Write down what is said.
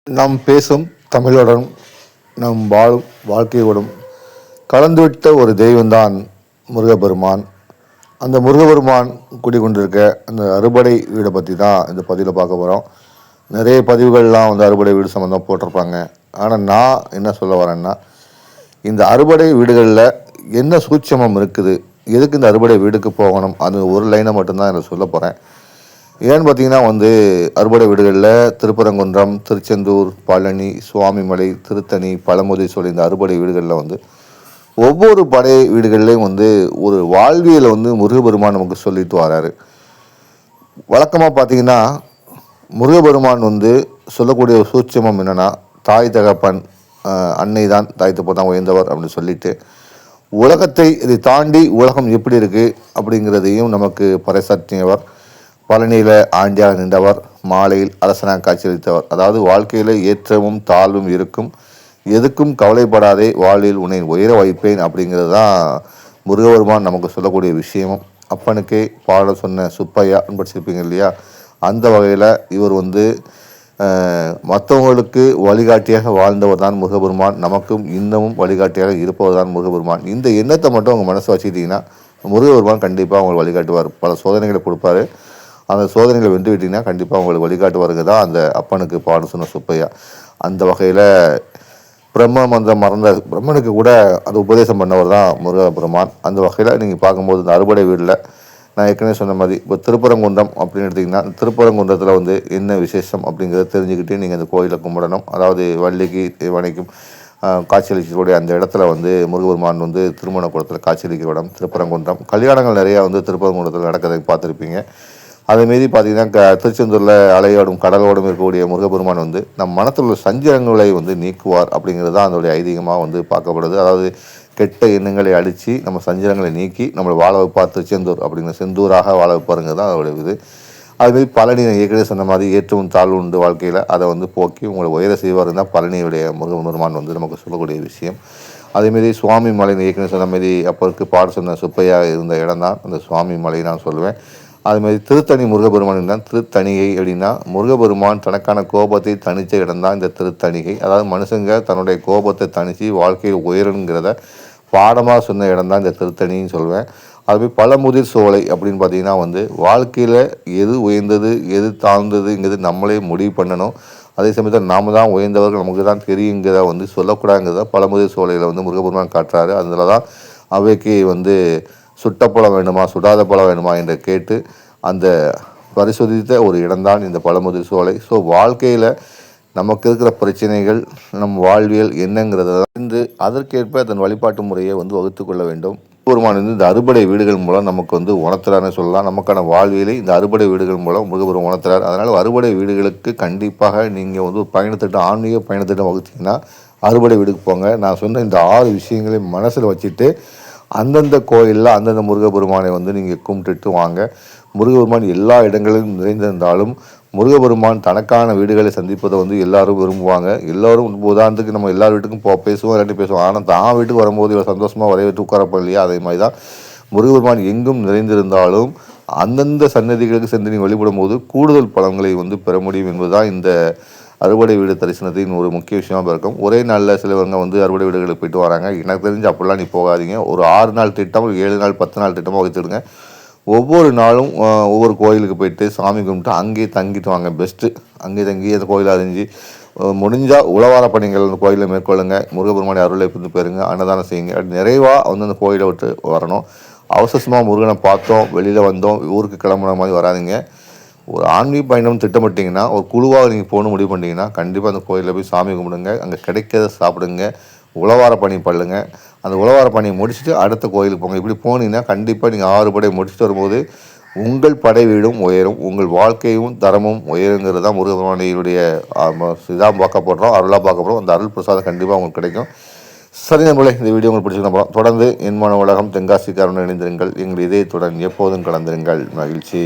நாம் பேசும் தமிழுடன் நம் வாழும் வாழ்க்கையோடும் கலந்துவிட்ட ஒரு தெய்வம்தான் முருகப்பெருமான். அந்த முருகப்பெருமான் குடிக்கொண்டிருக்க அந்த அறுபடை வீடை பற்றி தான் இந்த பதிவில் பார்க்க போகிறோம். நிறைய பதிவுகள்லாம் வந்து அறுபடை வீடு சம்மந்தம் போட்டிருப்பாங்க. ஆனால் நான் என்ன சொல்ல வரேன்னா, இந்த அறுபடை வீடுகளில் என்ன சூட்சமம் இருக்குது, எதுக்கு இந்த அறுபடை வீடுக்கு போகணும், அது ஒரு லைனை மட்டும்தான் எனக்கு சொல்ல போகிறேன். ஏன்னு பார்த்தீங்கன்னா அறுபடை வீடுகளில் திருப்பரங்குன்றம், திருச்செந்தூர், பழனி, சுவாமிமலை, திருத்தணி, பழமுதி சொல்லி இந்த அறுபடை வீடுகளில் ஒவ்வொரு படை வீடுகள்லேயும் ஒரு வாழ்வியலை முருகபெருமான் நமக்கு சொல்லிட்டு வராரு. வழக்கமாக பார்த்தீங்கன்னா முருகபெருமான் சொல்லக்கூடிய ஒரு சூட்சமம் என்னென்னா, தாய் தகப்பன் அன்னை தான் தாய் தகப்பன் தான் உயர்ந்தவர் அப்படின்னு சொல்லிட்டு உலகத்தை இதை தாண்டி உலகம் எப்படி இருக்குது அப்படிங்கிறதையும் நமக்கு பறைசாற்றியவர். பழனியில் ஆண்டியாக நின்றவர், மாலையில் அரசனாக காட்சியளித்தவர். அதாவது வாழ்க்கையில் ஏற்றமும் தாழ்வும் இருக்கும், எதுக்கும் கவலைப்படாதே, வாழ்வில் உன்னை உயர வைப்பேன் அப்படிங்கிறது தான் முருகபெருமான் நமக்கு சொல்லக்கூடிய விஷயமும். அப்பனுக்கே பாட சொன்ன சுப்பையா படிச்சிருப்பீங்க இல்லையா? அந்த வகையில் இவர் மற்றவங்களுக்கு வழிகாட்டியாக வாழ்ந்தவர் தான் முருகபெருமான். நமக்கும் இன்னமும் வழிகாட்டியாக இருப்பவர் தான் முருகபெருமான். இந்த எண்ணத்தை மட்டும் உங்கள் மனசை வச்சுக்கிட்டிங்கன்னா முருகபெருமான் கண்டிப்பாக உங்களுக்கு வழிகாட்டுவார். பல சோதனைகளை கொடுப்பாரு. அந்த சோதனைகளை வென்று விட்டிங்கன்னா கண்டிப்பாக உங்களுக்கு வழிகாட்டுவாருக்கு தான் அந்த அப்பனுக்கு பாட சொன்ன சுப்பையா. அந்த வகையில் பிரம்ம மந்திரம் மறந்த பிரம்மனுக்கு கூட அது உபதேசம் பண்ணவர் தான் முருகபெருமான். அந்த வகையில் நீங்கள் பார்க்கும்போது இந்த அறுபடை வீட்டில் நான் ஏற்கனவே சொன்ன மாதிரி இப்போ திருப்பரங்குன்றம் அப்படின்னு எடுத்திங்கன்னா, திருப்பரங்குன்றத்தில் என்ன விசேஷம் அப்படிங்கிறத தெரிஞ்சுக்கிட்டே நீங்கள் அந்த கோயிலை கும்பிடணும். அதாவது வள்ளிக்கு வனைக்கும் காட்சியளிக்கக்கூடிய அந்த இடத்துல முருகபெருமான் திருமண குளத்தில் காட்சியளிக்கிற இடம் திருப்பரங்குன்றம். கல்யாணங்கள் நிறையா திருப்பரங்குன்றத்தில் நடக்கிறதை பார்த்துருப்பீங்க. அதேமாரி பார்த்திங்கன்னா திருச்செந்தூரில் அலையோடும் கடலோடும் இருக்கக்கூடிய முருகப்பெருமான் நம் மனத்தில் உள்ள சஞ்சலங்களை நீக்குவார் அப்படிங்கிறது தான் அதனுடைய ஐதீகமாக பார்க்கப்படுது. அதாவது கெட்ட எண்ணங்களை அழித்து நம்ம சஞ்சலங்களை நீக்கி நம்மளை வாழ வைப்பார் திருச்செந்தூர் அப்படிங்கிற செந்தூராக வாழ வைப்பாருங்கிறது தான் அதோடைய இது. அதுமாரி பழனி ஏற்கனவே சொன்ன மாதிரி ஏற்றமும் தாழ்வு உண்டு வாழ்க்கையில், அதை போக்கி உங்களை உயர செய்வார் தான் பழனியுடைய முருகப்பெருமான் நமக்கு சொல்லக்கூடிய விஷயம். அதேமாரி சுவாமி மலை ஏற்கனவே சொன்ன மாதிரி அப்போருக்கு பாட சொன்ன சுப்பையாக இருந்த இடம் தான் அந்த சுவாமி மலை நான் சொல்லுவேன். அதுமாதிரி திருத்தணி முருகப்பெருமான் தான் திருத்தணிகை அப்படின்னா முருகப்பெருமான் தனக்கான கோபத்தை தணித்த இடம் தான் இந்த திருத்தணிகை. அதாவது மனுஷங்க தன்னுடைய கோபத்தை தணித்து வாழ்க்கையில் உயருங்கிறத பாடமாக சொன்ன இடம் தான் இந்த திருத்தணின்னு சொல்லுவேன். அதுமாதிரி பழமுதிர் சோலை அப்படின்னு பார்த்தீங்கன்னா வாழ்க்கையில் எது உயர்ந்தது எது தாழ்ந்ததுங்கிறது நம்மளே முடிவு பண்ணணும். அதே சமயத்தில் நாம் தான் உயர்ந்தவர்கள் நமக்கு தான் தெரியுங்கிறத சொல்லக்கூடாதுங்கிறத பழமுதிர் சோலையில் முருகப்பெருமான் காட்டுறாரு. அதில் தான் அவைக்கு சுட்ட பழம் வேணுமா சுடாத பழம் வேணுமா என்று கேட்டு அந்த பரிசோதித்த ஒரு இடம்தான் இந்த பழமுதிர் சோலை. ஸோ வாழ்க்கையில் நமக்கு இருக்கிற பிரச்சனைகள் நம் வாழ்வியல் என்னங்கிறத அதற்கேற்ப அதன் வழிபாட்டு முறையை வகுத்து கொள்ள வேண்டும். முருகபெருமான் இந்த அறுபடை வீடுகள் மூலம் நமக்கு உணர்த்துறாருன்னு சொல்லலாம். நமக்கான வாழ்வியலை இந்த அறுபடை வீடுகள் மூலம் முருகபெருமான் உணர்த்துறார். அதனால் அறுபடை வீடுகளுக்கு கண்டிப்பாக நீங்கள் பயணத்திட்டம் ஆன்மீக பயணத்திட்டம் வகுத்தீங்கன்னா அறுபடை வீடுக்கு போங்க. நான் சொன்ன இந்த 6 விஷயங்களையும் மனசில் வச்சுட்டு அந்தந்த கோயிலில் அந்தந்த முருகப்பெருமானை நீங்கள் கும்பிட்டுட்டு வாங்க. முருகப்பெருமான் எல்லா இடங்களிலும் நிறைந்திருந்தாலும் முருகப்பெருமான் தனக்கான வீடுகளை சந்திப்பதை எல்லாரும் விரும்புவாங்க. எல்லோரும் உதாரணத்துக்கு நம்ம எல்லார் வீட்டுக்கும் பேசுவோம், இல்லாட்டி பேசுவோம். ஆனால் தான் வீட்டுக்கு வரும்போது இவ்வளோ சந்தோஷமாக வரவேற்று உட்காரப்போ இல்லையா? அதே மாதிரி தான் முருகப்பெருமான் எங்கும் நிறைந்திருந்தாலும் அந்தந்த சன்னதிகளுக்கு சென்று நீங்கள் வழிபடும் போது கூடுதல் பலன்களை பெற முடியும் என்பதுதான் இந்த அறுபடை வீடு தரிசனத்தின் ஒரு முக்கிய விஷயமாக இருக்கும். ஒரே நாளில் சிலவங்க அறுபடை வீடுகளுக்கு போயிட்டு வராங்க. எனக்கு தெரிஞ்சு அப்படிலாம் நீ போகாதீங்க. ஒரு 6 நாள் திட்டம், 7 நாள் 10 நாள் திட்டமாக வச்சுடுங்க. ஒவ்வொரு நாளும் ஒவ்வொரு கோயிலுக்கு போயிட்டு சாமி கும்பிட்டு அங்கேயே தங்கிட்டு வாங்க. பெஸ்ட்டு. அங்கேயே தங்கி அந்த கோயிலை அறிஞ்சு முடிஞ்சால் உழவார பணிகள் அந்த கோயிலில் மேற்கொள்ளுங்க. முருகப்பெருமானை அருளை போயிருங்க, அன்னதானம் செய்யுங்க. நிறைவாக அந்த கோயிலை விட்டு வரணும். அவசரமாக முருகனை பார்த்தோம் வெளியில் வந்தோம் ஊருக்கு கிளம்புன மாதிரி வராதிங்க. ஒரு ஆன்மீக பயணம் திட்டமிட்டிங்கன்னா ஒரு குழுவாக நீங்கள் போகணும் முடிவு பண்ணிங்கன்னா கண்டிப்பாக அந்த கோயிலில் போய் சாமி கும்பிடுங்க. அங்கே கிடைக்கிறத சாப்பிடுங்க. உழவார பணி பண்ணுங்க. அந்த உழவார பணியை முடிச்சுட்டு அடுத்த கோயிலுக்கு போங்க. இப்படி போனீங்கன்னா கண்டிப்பாக நீங்கள் 6 படை முடிச்சுட்டு வரும்போது உங்கள் படை வீடும் உயரும், உங்கள் வாழ்க்கையும் தரமும் உயருங்கிறது தான் முருகபெருமானுடைய இதாக பார்க்க போடுறோம், அருளாக பார்க்க போகிறோம். அந்த அருள் பிரசாதம் கண்டிப்பாக உங்களுக்கு கிடைக்கும். சரி நண்பர்களே, இந்த வீடியோ உங்களுக்கு பிடிச்சிருக்கோம். தொடர்ந்து என்மான உலகம் தென்காசிக்காரன் இணைந்திருங்கள். எங்கள் இதயத்துடன் எப்போதும் கலந்திருங்கள். மகிழ்ச்சி.